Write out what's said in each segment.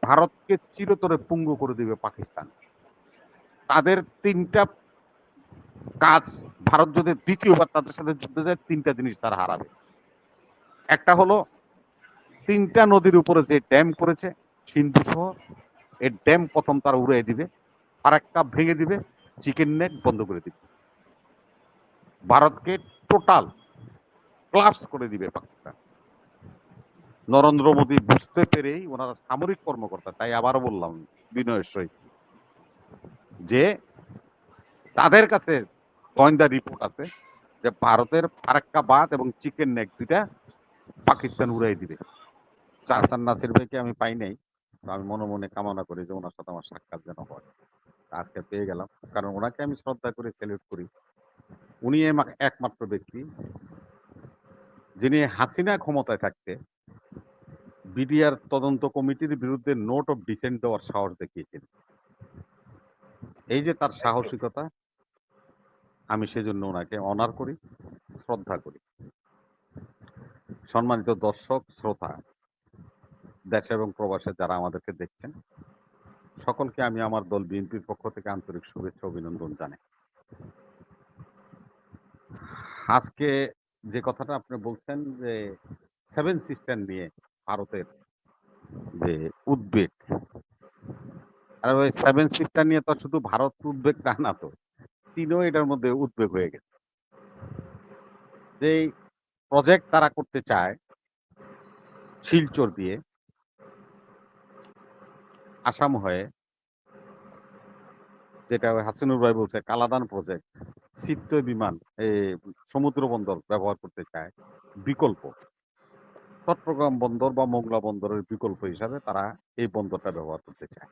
ভারতকে চিরতরে পঙ্গু করে দিবে পাকিস্তান। তাদের ৩টা কাজ, ভারত যদি দ্বিতীয়বার তাদের সাথে যুদ্ধে যায় ৩টা জিনিস তারা হারাবে। একটা হলো ৩টা নদীর উপরে যে ড্যাম করেছে সিন্ধু সহ, এই ড্যাম প্রথম তারা উড়িয়ে দিবে, ফারাক্কা ভেঙে দিবে, চিকেন নেক বন্ধ করে দিবে, ভারতকে টোটাল ক্লাস করে দিবে পাকিস্তান। নরেন্দ্র মোদী বুঝতে পেরেই ওনারা সামরিক কর্মকর্তা, তাই আবারও বললাম বিনয়ের সহিত যে তাদের কাছে গোয়েন্দা রিপোর্ট আছে যে ভারতের ফারাক্কা বাঁধ এবং চিকেন নেক দুইটা পাকিস্তান উড়াই দিবে। চাহসান নাসির ভাইকে আমি পাই নাই, আমি মনে মনে কামনা করি যে ওনার সাথে আমার সাক্ষাৎ যেন হয়। আজকে পেয়ে গেলাম, কারণ ওনাকে আমি শ্রদ্ধা করি, স্যালিউট করি। উনি একমাত্র ব্যক্তি যিনি হাসিনা ক্ষমতায় থাকতে বিডিআর তদন্ত কমিটির বিরুদ্ধে নোট অফ ডিসেন্ট দেওয়ার সাহস দেখিয়েছেন। এই যে তার সাহসিকতা, আমি সেজন্য ওনাকে অনার করি, শ্রদ্ধা করি। সম্মানিত দর্শক শ্রোতা, দেশে এবং প্রবাসে যারা আমাদেরকে দেখছেন, সকলকে আমি আমার দল বিএনপির পক্ষ থেকে আন্তরিক শুভেচ্ছা অভিনন্দন জানাই। আজকে যে কথাটা আপনি বলছেন যে 7 সিস্টার নিয়ে ভারতের যে উদ্বেগ, আর ওই 7 সিস্টার নিয়ে তো শুধু ভারত উদ্বেগ তা না, তো চীনও এটার মধ্যে উদ্বেগ হয়ে গেছে। যে প্রজেক্ট তারা করতে চায় শিলচর দিয়ে আসাম হয়ে, যেটা হাসিনুর ভাই বলছে কালাদান প্রজেক্ট, ছিট্ট বিমান সমুদ্র বন্দর ব্যবহার করতে চায় বিকল্প, চট্টগ্রাম বন্দর বা মোংলা বন্দরের বিকল্প হিসাবে তারা এই বন্দরটা ব্যবহার করতে চায়,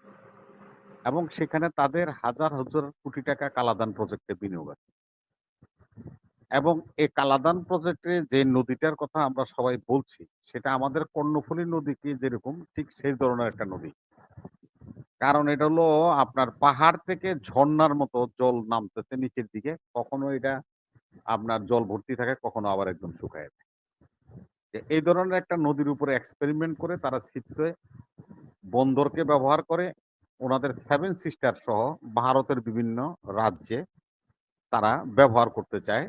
এবং সেখানে তাদের হাজার হাজার কোটি টাকা কালাদান প্রজেক্টে বিনিয়োগ আছে। এবং এই কালাদান প্রজেক্টে যে নদীটার কথা আমরা সবাই বলছি, সেটা আমাদের কর্ণফুলী নদীকে যেরকম ঠিক সেই ধরনের একটা নদী। কারণ এটা হলো আপনার পাহাড় থেকে ঝর্ণার মতো জল নামতেছে নিচের দিকে, কখনো এটা আপনার জল ভর্তি থাকে, কখনো আবার একদম শুকায় যায়। এই ধরনের একটা নদীর উপরে এক্সপেরিমেন্ট করে তারা ছিটতে বন্দরকে ব্যবহার করে ওনাদের 7 সিস্টার সহ ভারতের বিভিন্ন রাজ্যে তারা ব্যবহার করতে চায়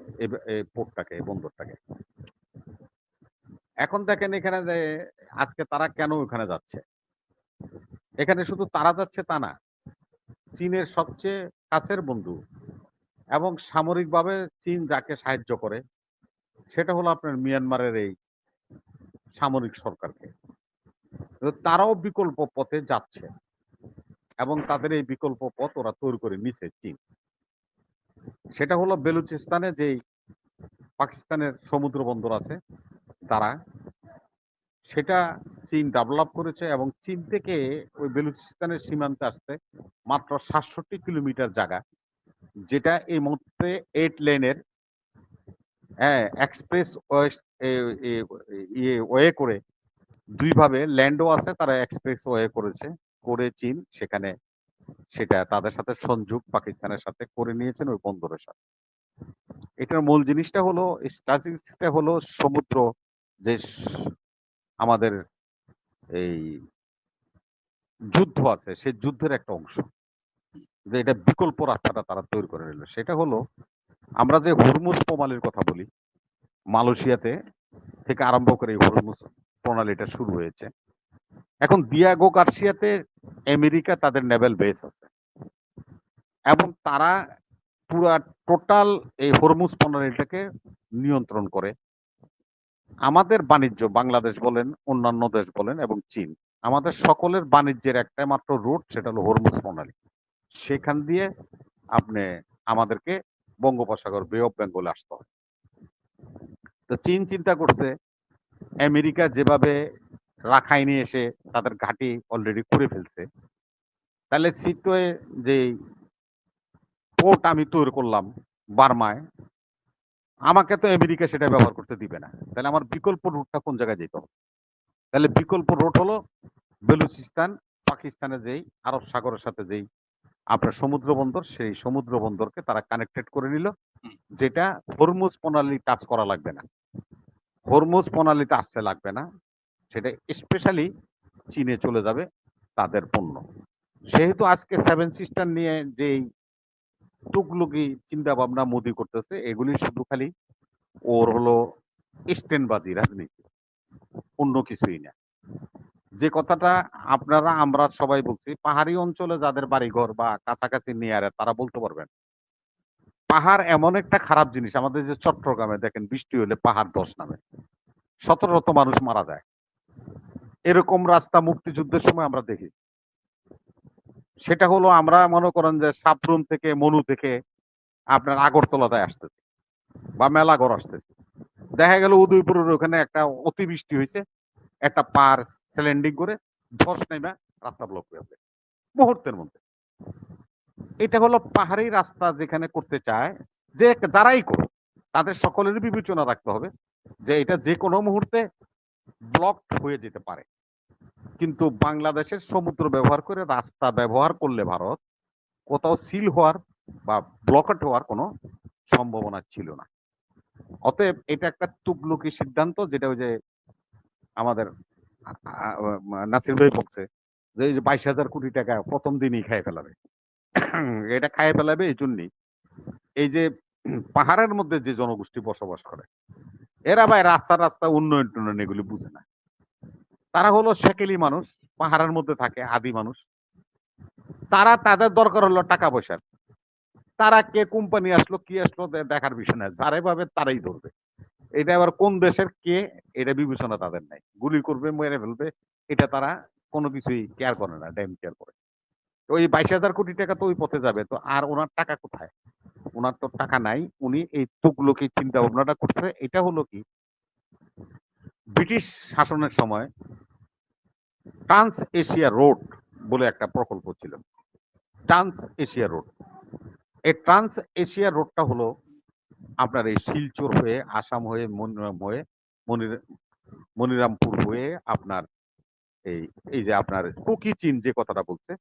এই পোর্টটাকে, এই বন্দরটাকে। এখন দেখেন এখানে যে আজকে তারা কেন ওখানে যাচ্ছে, এখানে শুধু তারা যাচ্ছে তা না, চীনের সবচেয়ে কাছের বন্ধু এবং সামরিকভাবে চীন যাকে সাহায্য করে সেটা হলো আপনার মিয়ানমারের এই সামরিক সরকারকে। তারাও বিকল্প পথে যাচ্ছে এবং তাদের এই বিকল্প পথ ওরা তৈরি করে নিছে চীন। সেটা হলো বেলুচিস্তানে যেই পাকিস্তানের সমুদ্র বন্দর আছে তারা, সেটা চীন ডেভেলপ করেছে, এবং চীন থেকে ওই বেলুচিস্তানের সীমান্তে আসতে মাত্র ৬৭ কিলোমিটার জায়গা, যেটা এই মুহূর্তে 8 লেনের এক্সপ্রেস ওয়ে করে দুইভাবে ল্যান্ডও আছে, তারা এক্সপ্রেস ওয়ে করেছে, করে চীন সেখানে সেটা তাদের সাথে সংযোগ পাকিস্তানের সাথে করে নিয়েছেন ওই বন্দরের সাথে। এটার মূল জিনিসটা হলো, স্ট্র্যাটেজিটা হলো সমুদ্র যে আমাদের এই যুদ্ধ আছে সেই যুদ্ধের একটা অংশ, যে এটা বিকল্প রাস্তাটা তারা তৈরি করে নিল। সেটা হলো আমরা যে হরমুজ প্রণালীর কথা বলি, মালয়েশিয়াতে থেকে আরম্ভ করে এই হরমুজ প্রণালীটা শুরু হয়েছে। এখন দিয়াগো গার্সিয়াতে আমেরিকা তাদের নেভেল বেস আছে, এবং তারা পুরা টোটাল এই হরমুজ প্রণালীটাকে নিয়ন্ত্রণ করে। আমাদের বাণিজ্য, বাংলাদেশ বলেন, অন্যান্য দেশ বলেন এবং চীন, আমাদের সকলের বাণিজ্যের একটা মাত্র রুট, সেটা হলো হরমুজ প্রণালী। সেখান দিয়ে আপনি আমাদেরকে বঙ্গোপসাগর, বে অফ বেঙ্গলে আসতে হবে। তো চীন চিন্তা করছে আমেরিকা যেভাবে রাখাইনে এসে তাদের ঘাঁটি অলরেডি করে ফেলছে, তাহলে সিটোয়ে যে পোর্ট আমি তৈরি করলাম বার্মায়, আমাকে তো আমেরিকা সেটা ব্যবহার করতে দিবে না, তাহলে আমার বিকল্প রুটটা কোন জায়গায় যেতে হবে? তাহলে বিকল্প রুট হলো বেলুচিস্তান, পাকিস্তানের যেই আরব সাগরের সাথে যেই আপনার সমুদ্র বন্দর, সেই সমুদ্র বন্দরকে তারা কানেক্টেড করে নিল, যেটা হরমুজ প্রণালী টাচ করা লাগবে না, হরমুজ প্রণালীতে আসতে লাগবে না, সেটা স্পেশালি চীনে চলে যাবে তাদের পণ্য। সেহেতু আজকে সেভেন সিস্টার নিয়ে যেই তুগলকি চিন্তা ভাবনা মোদি করতেছে, এগুলি শুধু খালি ওর হলো স্ট্যান্ডবাজি রাজনীতি, অন্য কিছুই না। যে কথাটা আপনারা আমরা সবাই বলছি, পাহাড়ি অঞ্চলে যাদের বাড়িঘর বা কাছাকাছি নিয়ারে তারা বলতে পারবেন। পাহাড় এমন একটা খারাপ জিনিস, আমাদের যে চট্টগ্রামে দেখেন বৃষ্টি হলে পাহাড় ধস নামে, শত শত মানুষ মারা যায়। এরকম রাস্তা মুক্তিযুদ্ধের সময় আমরা দেখি। সেটা হলো আমরা মনে করেন যে সাবরুম থেকে মনু থেকে আপনার আগরতলাতে আসতেছে বা মেলাঘর আসতেছে। দেখা গেল উদয়পুরের ওখানে একটা অতিবৃষ্টি হয়েছে, একটা পার স্ল্যান্ডিং করে ধস নেমে রাস্তা ব্লক হয়ে যাবে মুহূর্তের মধ্যে। এটা হলো পাহাড়ি রাস্তা যেখানে করতে চায়, যে যারাই করুক তাদের সকলেরই বিবেচনা রাখতে হবে যে এটা যে কোনো মুহূর্তে ব্লক হয়ে যেতে পারে। কিন্তু বাংলাদেশের সমুদ্র ব্যবহার করে রাস্তা ব্যবহার করলে ভারত কোথাও সিল হওয়ার বা ব্লকেট হওয়ার কোনো সম্ভাবনা ছিল না। অতএব এটা একটা তুগলকি সিদ্ধান্ত, যেটা ওই যে আমাদের নাসির ভাই বলছে যে এই যে 22,000 কোটি টাকা প্রথম দিনই খায় ফেলাবে। এটা খায় ফেলাবে এই জন্যই, এই যে পাহাড়ের মধ্যে যে জনগোষ্ঠী বসবাস করে, এরা ভাই রাস্তা রাস্তা উন্নয়ন টুন্নয়ন এগুলি বুঝে না। তারা হলো সেকেলি মানুষ, পাহাড়ের মধ্যে থাকে আদি মানুষ। তারা তাদের দরকার হলো টাকা পয়সার। তারা কে কোম্পানি আসলো কি আসলো দেখার বিষয় না, যারে ভাবে তারাই ধরবে। এটা আবার কোন দেশের কে এটা বিবেচনা তাদের নাই, গুলি করবে মেরে ফেলবে, এটা তারা কোনো কিছুই কেয়ার করে না, ড্যাম কেয়ার করে। তো ওই 22,000 কোটি টাকা তো ওই পথে যাবে, তো আর ওনার টাকা কোথায়? ওনার তো টাকা নাই। উনি এই তুগলকি চিন্তা ভাবনাটা করছে। এটা হলো কি, ব্রিটিশ শাসনের সময় ট্রান্স এশিয়া রোড বলে একটা প্রকল্প ছিল। ট্রান্স এশিয়া রোড, এই ট্রান্স এশিয়া রোডটা হলো আপনার এই শিলচর হয়ে, আসাম হয়ে, মনিরাম হয়ে, মনির- মনিরামপুর হয়ে আপনার এই এই যে আপনার কুকি চীন যে কথাটা বলছে,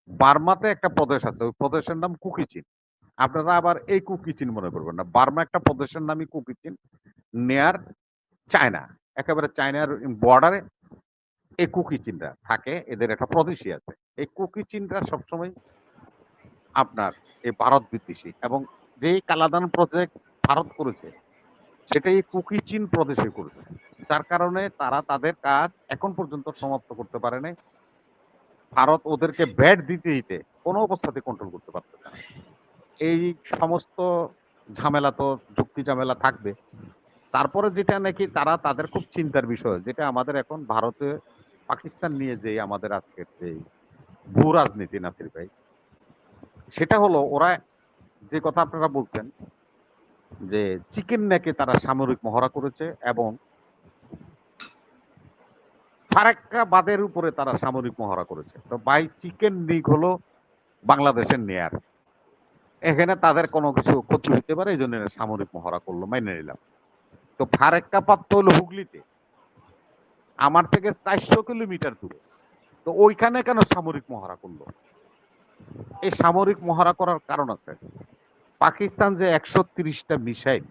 বার্মাতে একটা প্রদেশ আছে, ওই প্রদেশের নাম কুকি চীন। আপনারা আবার এই কুকি চীন মনে করবেন না, বার্মা একটা প্রদেশের নামই কুকি চীন, নেয়ার চায়না, একেবারে চায়নার বর্ডারে এই কুকি চীনরা থাকে, এদের একটা প্রদেশই আছে। এই কুকি চীনরা সবসময় আপনার এই ভারত বিদ্বেষী, এবং যেই কালাদান প্রজেক্ট ভারত করেছে সেটাই কুকি চীন প্রদেশে করেছে, যার কারণে তারা তাদের কাজ এখন পর্যন্ত সমাপ্ত করতে পারে নাই। ভারত ওদেরকে ব্যাট দিতে দিতে কোনো অবস্থাতে কন্ট্রোল করতে পারতেছে না। এই সমস্ত ঝামেলা তো যুক্তি ঝামেলা থাকবে। তারপরে যেটা নাকি তারা তাদের খুব চিন্তার বিষয়, যেটা আমাদের এখন ভারতে পাকিস্তান নিয়ে যে আমাদের আজকের যে ভূ রাজনীতি নাসির ভাই, সেটা হলো ওরা যে কথা আপনারা বলছেন যে চিকেন নেকে তারা সামরিক মহড়া করেছে, এবং ফারাক্কা বাঁধের উপরে তারা সামরিক মহড়া করেছে। তো বাই চিকেন নিক হলো বাংলাদেশের নেয়ার, এখানে তাদের কোনো কিছু ক্ষতি হতে পারে, এই জন্য সামরিক মহড়া করলো, মাইনে নিলাম। তো ফারাক্কা পাত্র হলো হুগলিতে, আমার থেকে 400 কিলোমিটার দূরে। তো ওইখানে কেন সামরিক মহড়া করলো? এই সামরিক মহড়া করার কারণ আছে। পাকিস্তান যে 130টা মিসাইল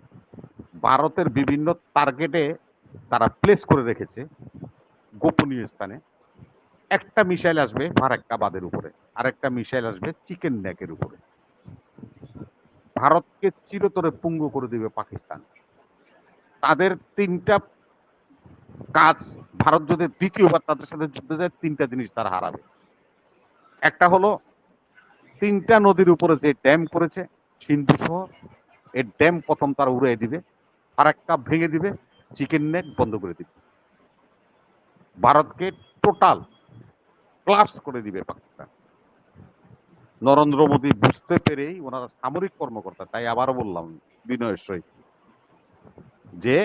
ভারতের বিভিন্ন টার্গেটে তারা প্লেস করে রেখেছে গোপনীয় স্থানে, একটা মিসাইল আসবে ফারাক্কা বাঁধের উপরে, আরেকটা মিসাইল আসবে চিকেন নেকের উপরে। ভারতকে চিরতরে পঙ্গু করে দিবে পাকিস্তান। তাদের তিনটা কাজ, ভারত যদি দ্বিতীয়বার তাদের সাথে যুদ্ধে যায়, তিনটা জিনিস তারা হারাবে। একটা হলো তিনটা নদীর উপরে যে ড্যাম করেছে সিন্ধু সহ, এই ড্যাম প্রথম তারা উড়িয়ে দিবে, ফারাক্কা ভেঙে দিবে, চিকেন নেক বন্ধ করে দিবে, ভারতকে টোটাল ক্লাপস করে দিবে পাকিস্তান। নরেন্দ্র মোদী বুঝতে পেরেই ওনারা সামরিক কর্মকর্তা, তাই আবারও বললাম বিনয়ের সহিত যে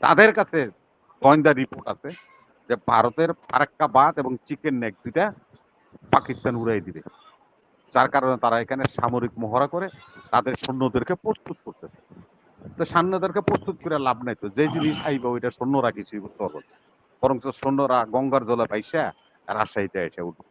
তাদের কাছে গোয়েন্দা রিপোর্ট আছে যে ভারতের ফারাক্কা বাঁধ এবং চিকেন নেক দুইটা পাকিস্তান উড়াই দিবে, যার কারণে তারা এখানে সামরিক মহড়া করে তাদের সৈন্যদেরকে প্রস্তুত করতেছে। তো সৈন্যদেরকে প্রস্তুত করে লাভ নাই, তো যে জিনিস আইবে ওইটা সৈন্যরা কিছুই বুঝতে পারবে, বরং সৈন্যরা গঙ্গার জলে পাইসা রাজশাহীতে এসে উঠবে।